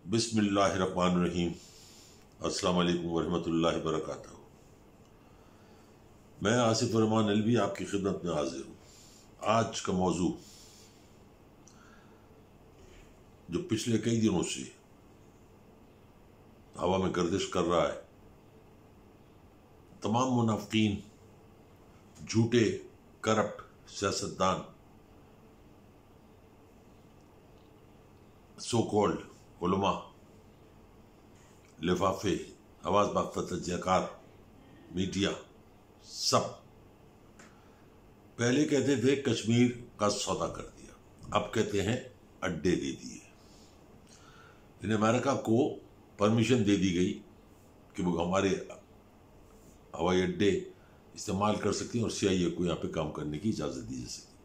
बिस्मिल्लाहिर्रहमानिर्रहीम। अस्सलाम वालेकुम वरहमतुल्लाहि वबरकातुहू। मैं आसिफ रहमान अलवी आपकी खिदमत में हाजिर हूँ। आज का मौजू जो पिछले कई दिनों से हवा में गर्दिश कर रहा है, तमाम मुनाफिकीन, झूठे करप्ट सियासतदान, सो कॉल्ड उलमा, लिफाफे, आवाज बाख्ता तज्जियाकार, मीडिया, सब पहले कहते थे कश्मीर का सौदा कर दिया, अब कहते हैं अड्डे दे दिए। इन अमेरिका को परमिशन दे दी गई कि वो हमारे हवाई अड्डे इस्तेमाल कर सकती हैं और CIA को यहाँ पे काम करने की इजाज़त दी जा सकती।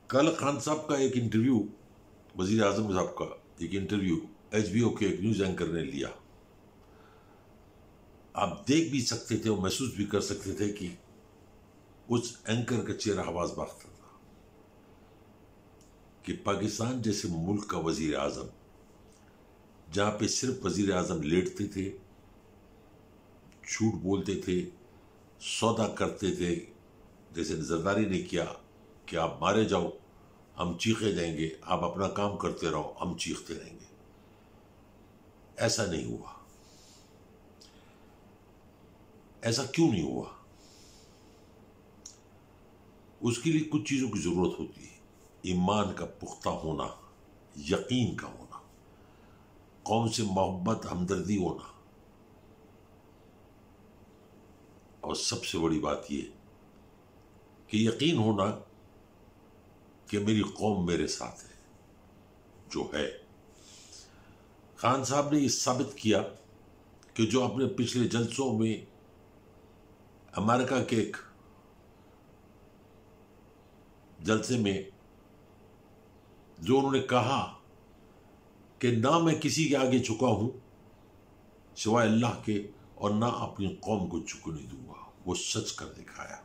कल खान साहब का एक इंटरव्यू, वज़ीर आज़म साहब का एक इंटरव्यू HBO के एक न्यूज़ एंकर ने लिया। आप देख भी सकते थे और महसूस भी कर सकते थे कि उस एंकर का चेहरा हवास बाख्ता था कि पाकिस्तान जैसे मुल्क का वज़ीर आज़म, जहाँ पे सिर्फ वज़ीर आज़म लेटते थे, झूठ बोलते थे, सौदा करते थे, जैसे जरदारी ने किया कि आप मारे जाओ हम चीखे देंगे, आप अपना काम करते रहो हम चीखते रहेंगे। ऐसा नहीं हुआ। ऐसा क्यों नहीं हुआ? उसके लिए कुछ चीजों की जरूरत होती है। ईमान का पुख्ता होना, यकीन का होना, कौम से मोहब्बत, हमदर्दी होना, और सबसे बड़ी बात यह कि यकीन होना कि मेरी कौम मेरे साथ है, जो है। खान साहब ने यह साबित किया कि जो अपने पिछले जलसों में अमेरिका के एक जलसे में जो उन्होंने कहा कि ना मैं किसी के आगे झुका हूं सिवाय अल्लाह के और ना अपनी कौम को झुकने दूंगा, वो सच कर दिखाया।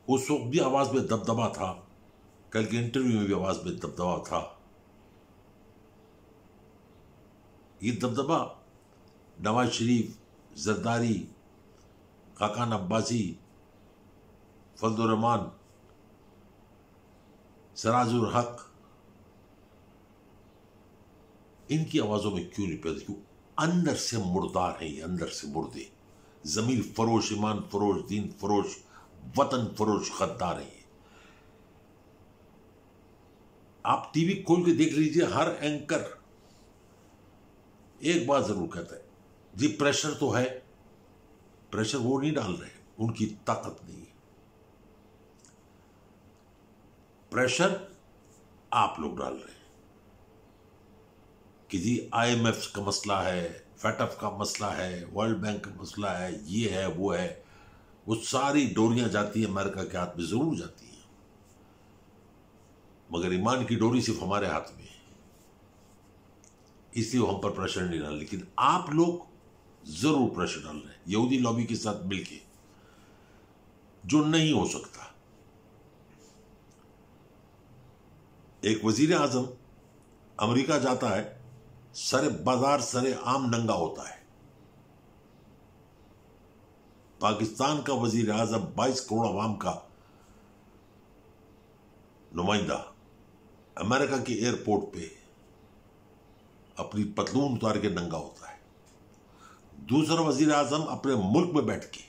उस वक्त भी आवाज में दबदबा था, कल के इंटरव्यू में भी आवाज में दबदबा था। ये दबदबा नवाज शरीफ, जरदारी, खाकान अब्बासी, फजलुर रहमान, सराजुल हक, इनकी आवाजों में क्यों नहीं पैदा? क्यों? अंदर से मुर्दार है ये, अंदर से मुर्दे, जमीर फरोश, ईमान फरोश, दीन फरोश, वतन फरोश गद्दार है ये। आप टीवी खोल के देख लीजिए, हर एंकर एक बात जरूर कहता है, जी प्रेशर तो है। प्रेशर वो नहीं डाल रहे, उनकी ताकत नहीं है। प्रेशर आप लोग डाल रहे हैं कि जी IMF का मसला है, FATF का मसला है, वर्ल्ड बैंक का मसला है, ये है वो है। वो सारी डोरियां जाती है अमेरिका के हाथ में, जरूर जाती हैं, मगर ईमान की डोरी सिर्फ हमारे हाथ में है, इसलिए वो हम पर प्रेशर नहीं डाल। लेकिन आप लोग जरूर प्रेशर डाल रहे हैं यहूदी लॉबी के साथ मिलके, जो नहीं हो सकता। एक वजीर आजम अमेरिका जाता है, सरे बाजार सरे आम नंगा होता है। पाकिस्तान का वजीर आजम 22 करोड़ अवाम का नुमाइंदा अमेरिका के एयरपोर्ट पे अपनी पतलून उतार के नंगा होता है। दूसरा वजीर आजम अपने मुल्क में बैठ के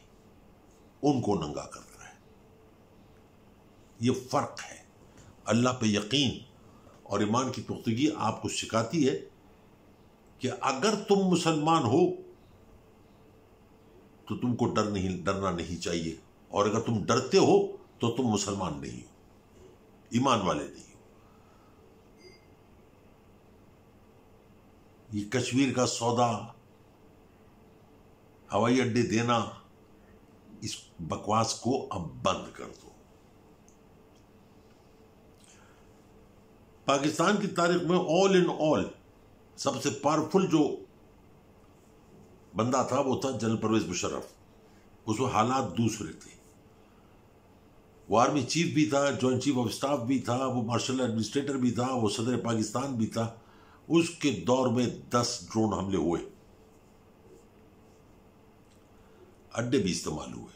उनको नंगा करता है। ये फर्क है। अल्लाह पे यकीन और ईमान की पुख्तगी आपको सिखाती है कि अगर तुम मुसलमान हो तो तुमको डरना नहीं चाहिए, और अगर तुम डरते हो तो तुम मुसलमान नहीं हो, ईमान वाले नहीं हो। ये कश्मीर का सौदा, हवाई अड्डे देना, इस बकवास को अब बंद कर दो। पाकिस्तान की तारीख में ऑल इन ऑल सबसे पावरफुल जो बंदा था वो था जनरल परवेज मुशर्रफ। उसमें हालात दूसरे थे। वो आर्मी चीफ भी था, जॉइंट चीफ ऑफ स्टाफ भी था, वो मार्शल एडमिनिस्ट्रेटर भी था, वो सदर पाकिस्तान भी था। उसके दौर में 10 ड्रोन हमले हुए, अड्डे भी इस्तेमाल हुए,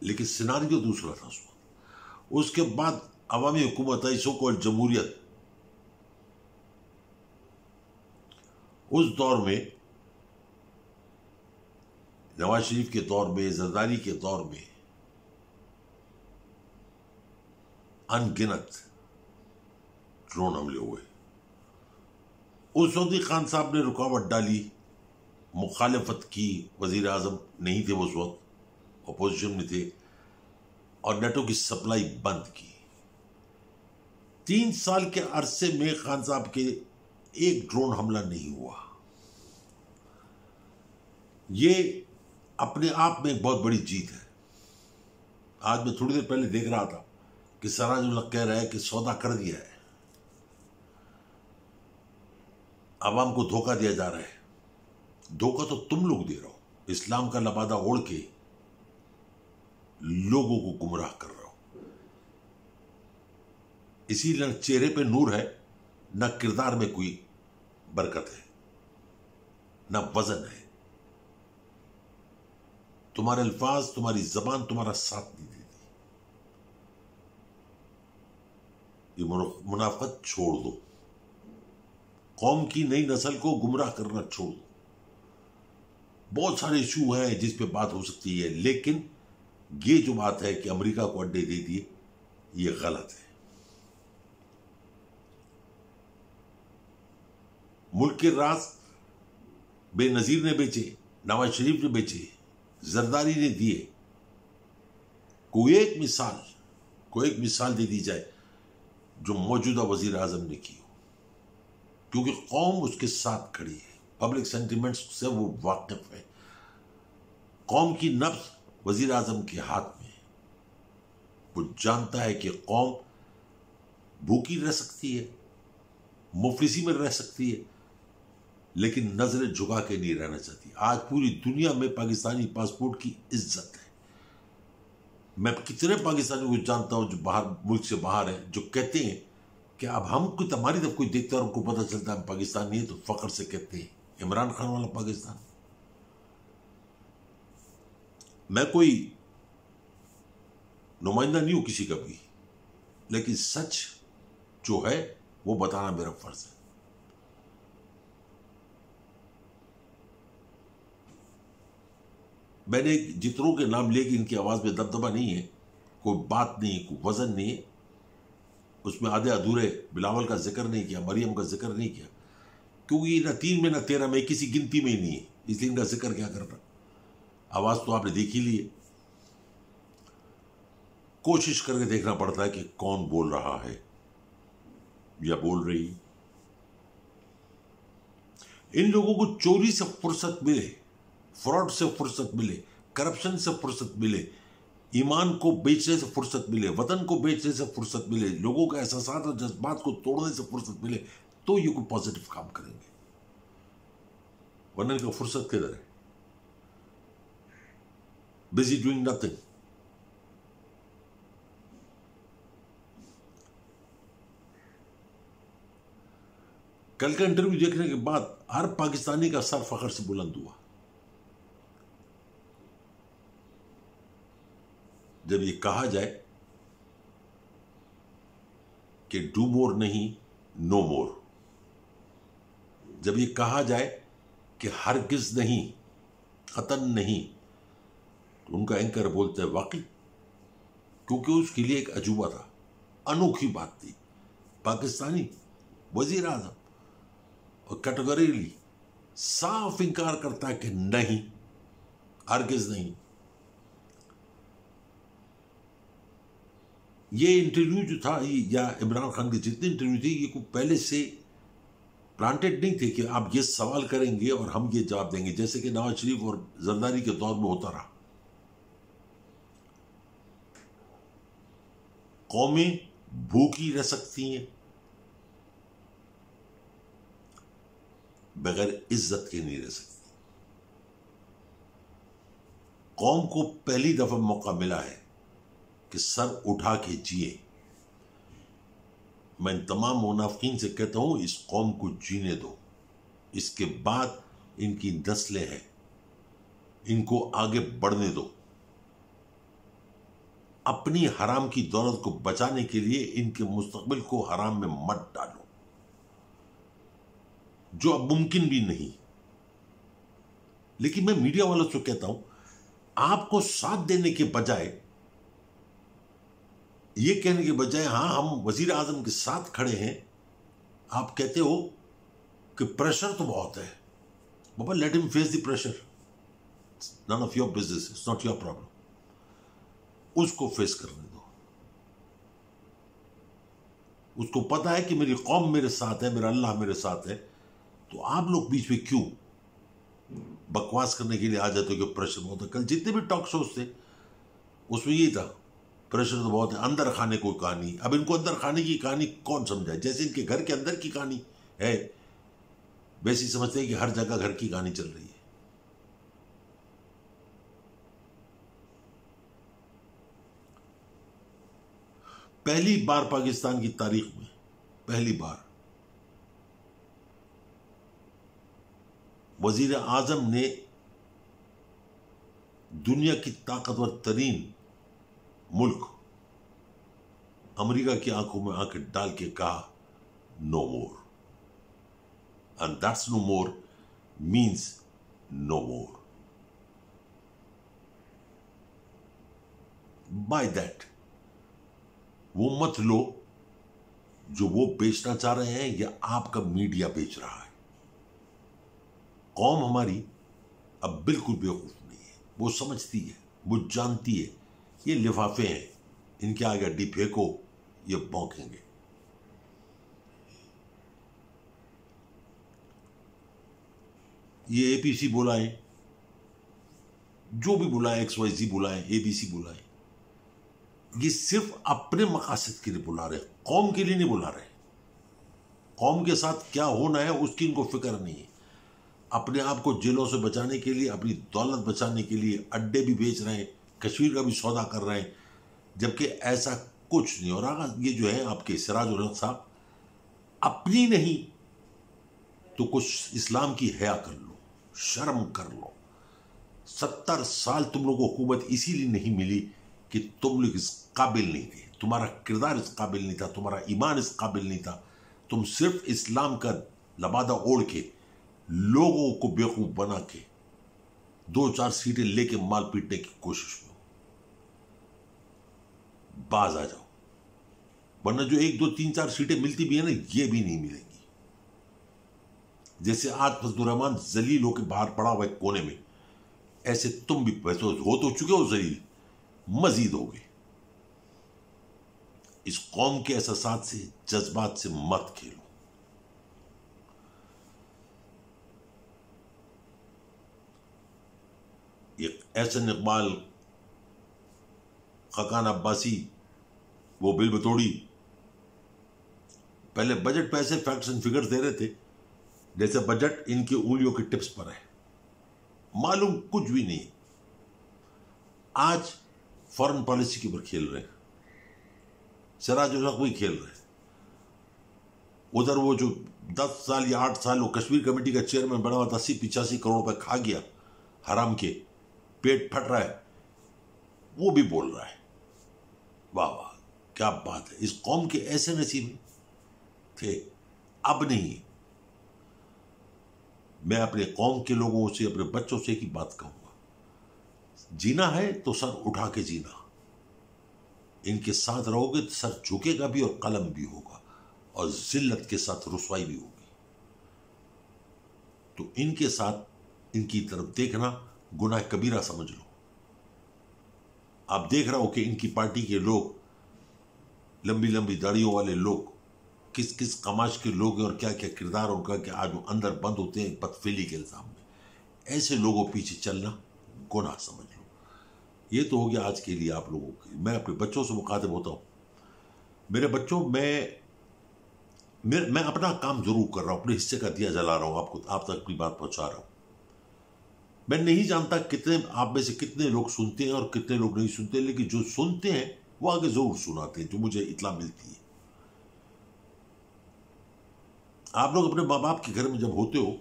लेकिन सिनारियो दूसरा था उस वक्त। उसके बाद अवामी हुकूमत आई, सो कॉल्ड जमहूरियत। उस दौर में, नवाज शरीफ के दौर में, जरदारी के दौर में अनगिनत ड्रोन हमले हुए। उस वक्त ही खान साहब ने रुकावट डाली, मुखालफत की, वजीर आजम नहीं थे उस वक्त, अपोजिशन में थे, और नेटो की सप्लाई बंद की। 3 साल के अरसे में खान साहब के एक ड्रोन हमला नहीं हुआ। ये अपने आप में एक बहुत बड़ी जीत है। आज मैं थोड़ी देर पहले देख रहा था कि सराजुल्लाह कह रहा है कि सौदा कर दिया है, आवाम को धोखा दिया जा रहा है। धोखा तो तुम लोग दे रहे हो, इस्लाम का लबादा ओढ़ के लोगों को गुमराह कर रहे हो। इसीलिए न चेहरे पे नूर है, न किरदार में कोई बरकत है, न वजन है। तुम्हारे अल्फाज, तुम्हारी जबान तुम्हारा साथ नहीं देती। ये मुनाफत छोड़ दो, कौम की नई नस्ल को गुमराह करना छोड़ दो। बहुत सारे इशू हैं जिस पे बात हो सकती है, लेकिन ये जो बात है कि अमेरिका को अड्डे दे दिए, ये गलत है। मुल्क के राज बेनजीर ने बेचे, नवाज शरीफ ने बेचे, जरदारी ने दिए। कोई एक मिसाल दे दी जाए जो मौजूदा वजीर आजम ने की हो, क्योंकि कौम उसके साथ खड़ी है, पब्लिक सेंटिमेंट्स से वो वाकिफ है। कौम की नब्ज वजीर आजम के हाथ में है। वो जानता है कि कौम भूखी रह सकती है, मुफलिसी में रह सकती है, लेकिन नजरें झुका के नहीं रहना चाहती। आज पूरी दुनिया में पाकिस्तानी पासपोर्ट की इज्जत है। मैं कितने पाकिस्तानियों को जानता हूं जो बाहर, मुल्क से बाहर है, जो कहते हैं कि अब हमको हमारी तरफ कोई देखता है और उनको पता चलता है हम पाकिस्तानी है, तो फख्र से कहते हैं इमरान खान वाला पाकिस्तान। मैं कोई नुमाइंदा नहीं हूं किसी का भी, लेकिन सच जो है वो बताना मेरा फर्ज है। मैंने जितनों के नाम लेके, इनकी आवाज में दबदबा नहीं है, कोई बात नहीं, कोई वजन नहीं है, उसमें आधे अधूरे बिलावल का जिक्र नहीं किया, मरियम का जिक्र नहीं किया, क्योंकि ना 3 में ना 13 में किसी गिनती में ही नहीं है, इसलिए इनका जिक्र क्या करना। आवाज तो आपने देख ही ली है। कोशिश करके देखना पड़ता है कि कौन बोल रहा है या बोल रही। इन लोगों को चोरी से फुर्सत मिले, फ्रॉड से फुर्सत मिले, करप्शन से फुर्सत मिले, ईमान को बेचने से फुर्सत मिले, वतन को बेचने से फुर्सत मिले, लोगों के एहसासात और जज्बात को तोड़ने से फुर्सत मिले, तो ये कोई पॉजिटिव काम करेंगे। वरना इनका फुर्सत किधर है? Busy doing nothing. कल का इंटरव्यू देखने के बाद हर पाकिस्तानी का सर फख्र से बुलंद हुआ। जब ये कहा जाए कि डू मोर नहीं, नो मोर, जब ये कहा जाए कि हरगिज नहीं, कतन नहीं, तो उनका एंकर बोलते हैं वाकई, क्योंकि उसके लिए एक अजूबा था, अनोखी बात थी। पाकिस्तानी वजीर आजम और कैटेगरीली साफ इंकार करता है कि नहीं, हरगिज नहीं। ये इंटरव्यू जो था, या इमरान खान के जितने इंटरव्यू थे, ये को पहले से प्लांटेड नहीं थे कि आप ये सवाल करेंगे और हम ये जवाब देंगे, जैसे कि नवाज शरीफ और जरदारी के दौर में होता रहा। कौमें भूखी रह सकती हैं, बगैर इज्जत के नहीं रह सकती। कौम को पहली दफा मौका मिला है कि सर उठा के जिए। मैं तमाम मुनाफिकीन से कहता हूं, इस कौम को जीने दो। इसके बाद इनकी नस्लें हैं, इनको आगे बढ़ने दो। अपनी हराम की दौलत को बचाने के लिए इनके मुस्तकबिल को हराम में मत डालो, जो अब मुमकिन भी नहीं। लेकिन मैं मीडिया वालों से कहता हूं, आपको साथ देने के बजाय, ये कहने के बजाय हां हम वजीर आजम के साथ खड़े हैं, आप कहते हो कि प्रेशर तो बहुत है। बाबा, let him face the pressure, none of your business, it's not your problem. उसको फेस करने दो। उसको पता है कि मेरी कौम मेरे साथ है, मेरा अल्लाह मेरे साथ है। तो आप लोग बीच में क्यों बकवास करने के लिए आ जाते हो कि प्रेशर बहुत है? कल जितने भी टॉक शोज थे उसमें यही था, प्रेशर तो बहुत है, अंदर खाने को कहानी। अब इनको अंदर खाने की कहानी कौन समझाए? जैसे इनके घर के अंदर की कहानी है, वैसे समझते हैं कि हर जगह घर की कहानी चल रही है। पहली बार पाकिस्तान की तारीख में, पहली बार वजीर आजम ने दुनिया की ताकतवर तरीन मुल्क अमेरिका की आंखों में आंखें डाल के कहा, no more. And that's no more means no more. By that वो मत लो जो वो बेचना चाह रहे हैं या आपका मीडिया बेच रहा है। कौम हमारी अब बिल्कुल बेवकूफ नहीं है, वो समझती है, वो जानती है ये लिफाफे हैं, इनके आगे अड्डी फेंको, ये भौंकेंगे। ये एपीसी बुलाएं, जो भी बुलाएं, XYZ बुलाएं, ABC बुलाएं, ये सिर्फ अपने मकासद के लिए बुला रहे, कौम के लिए नहीं बुला रहे। कौम के साथ क्या होना है उसकी इनको फिक्र नहीं है। अपने आप को जेलों से बचाने के लिए, अपनी दौलत बचाने के लिए अड्डे भी बेच रहे हैं, कश्मीर का भी सौदा कर रहे हैं, जबकि ऐसा कुछ नहीं हो रहा। ये जो है आपके सिराजुल हक साहब, अपनी नहीं तो कुछ इस्लाम की हया कर लो, शर्म कर लो। 70 साल तुम लोगों को हुकूमत इसीलिए नहीं मिली कि तुम लोग इस काबिल नहीं थे, तुम्हारा किरदार इस काबिल नहीं था, तुम्हारा ईमान इस काबिल नहीं था। तुम सिर्फ इस्लाम का लबादा ओढ़ के लोगों को बेवकूफ बना के 2-4 सीटें लेके माल पीटने की कोशिश में बाज आ जाओ, वरना जो 1, 2, 3, 4 सीटें मिलती भी है ना, ये भी नहीं मिलेंगी। जैसे आज फजलुर रहमान जलील होकर बाहर पड़ा हुआ है कोने में, ऐसे तुम भी वैसे हो तो चुके हो जलील, मजीद हो गए। इस कौम के एहसासात से, जज्बात से मत खेलो। एक एहसन इकबाल, खकान अब्बासी, वो बिल बतौड़ी, पहले बजट पे ऐसे फैक्ट्स एंड फिगर्स दे रहे थे जैसे बजट इनकी उंगलियों के टिप्स पर है, मालूम कुछ भी नहीं। आज फॉरेन पॉलिसी के ऊपर खेल रहे हैं, सिराजुल हक भी खेल रहे हैं। उधर वो जो 10 साल या 8 साल वो कश्मीर कमेटी का चेयरमैन बना हुआ था, 80-85 करोड़ रुपए खा गया हराम के, पेट फट रहा है, वो भी बोल रहा है। वाह वाह, क्या बात है। इस कौम के ऐसे नसीब थे, अब नहीं। मैं अपने कौम के लोगों से, अपने बच्चों से की बात कहूंगा, जीना है तो सर उठा के जीना। इनके साथ रहोगे तो सर झुकेगा भी और कलम भी होगा, और जिल्लत के साथ रुसवाई भी होगी। तो इनके साथ, इनकी तरफ देखना गुनाह कबीरा समझ लो। आप देख रहे हो कि इनकी पार्टी के लोग, लंबी लंबी दाढ़ियों वाले लोग, किस किस कमाश के लोग हैं और क्या क्या किरदार उनका, कि आज वो अंदर बंद होते हैं बदफेली के इल्जाम में। ऐसे लोगों पीछे चलना गुनाह समझ लो। ये तो हो गया आज के लिए आप लोगों की। मैं अपने बच्चों से मुखातिब होता हूं। मेरे बच्चों, मैं अपना काम जरूर कर रहा हूं, अपने हिस्से का दिया जला रहा हूं, आप तक अपनी बात पहुंचा रहा हूं। मैं नहीं जानता कितने आप में से कितने लोग सुनते हैं और कितने लोग नहीं सुनते, लेकिन जो सुनते हैं वो आगे जरूर सुनाते हैं, जो मुझे इत्ला मिलती है। आप लोग अपने माँ बाप के घर में जब होते हो,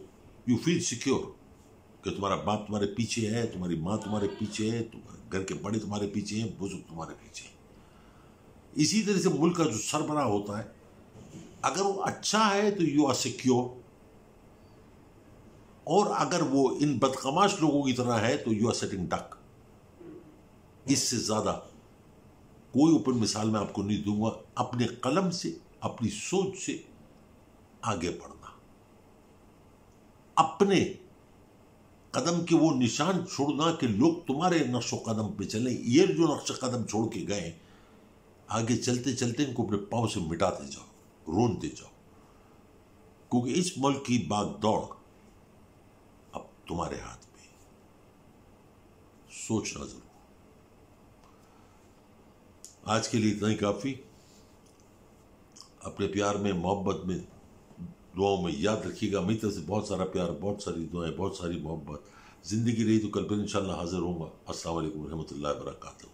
यू फील सिक्योर कि तुम्हारा बाप तुम्हारे पीछे है, तुम्हारी माँ तुम्हारे पीछे है, तुम्हारे घर के बड़े तुम्हारे पीछे हैं, बुजुर्ग तुम्हारे पीछे हैं। इसी तरह से मुल्क का जो सरबराह होता है, अगर वो अच्छा है तो यू आर सिक्योर, और अगर वो इन बदकमाश लोगों की तरह है तो यू आर सेटिंग डक। इससे ज्यादा कोई ओपन मिसाल मैं आपको नहीं दूंगा। अपने कलम से, अपनी सोच से आगे बढ़ना, अपने कदम के वो निशान छोड़ना कि लोग तुम्हारे नक्शो कदम पे चले। ये जो नक्श कदम छोड़ के गए, आगे चलते चलते इनको अपने पांव से मिटाते जाओ, रोनते जाओ, क्योंकि इस मुल्क की बागदौड़ अब तुम्हारे हाथ में। सोचना जरूर। आज के लिए इतना ही काफी। अपने प्यार में, मोहब्बत में, दुआओं में याद रखिएगा। मेरी तरफ से बहुत सारा प्यार, बहुत सारी दुआएं, बहुत सारी मोहब्बत। जिंदगी रही तो कल फिर इंशाल्लाह हाजिर होऊंगा। अस्सलाम वालेकुम रहमतुल्लाहि व बरकातहू।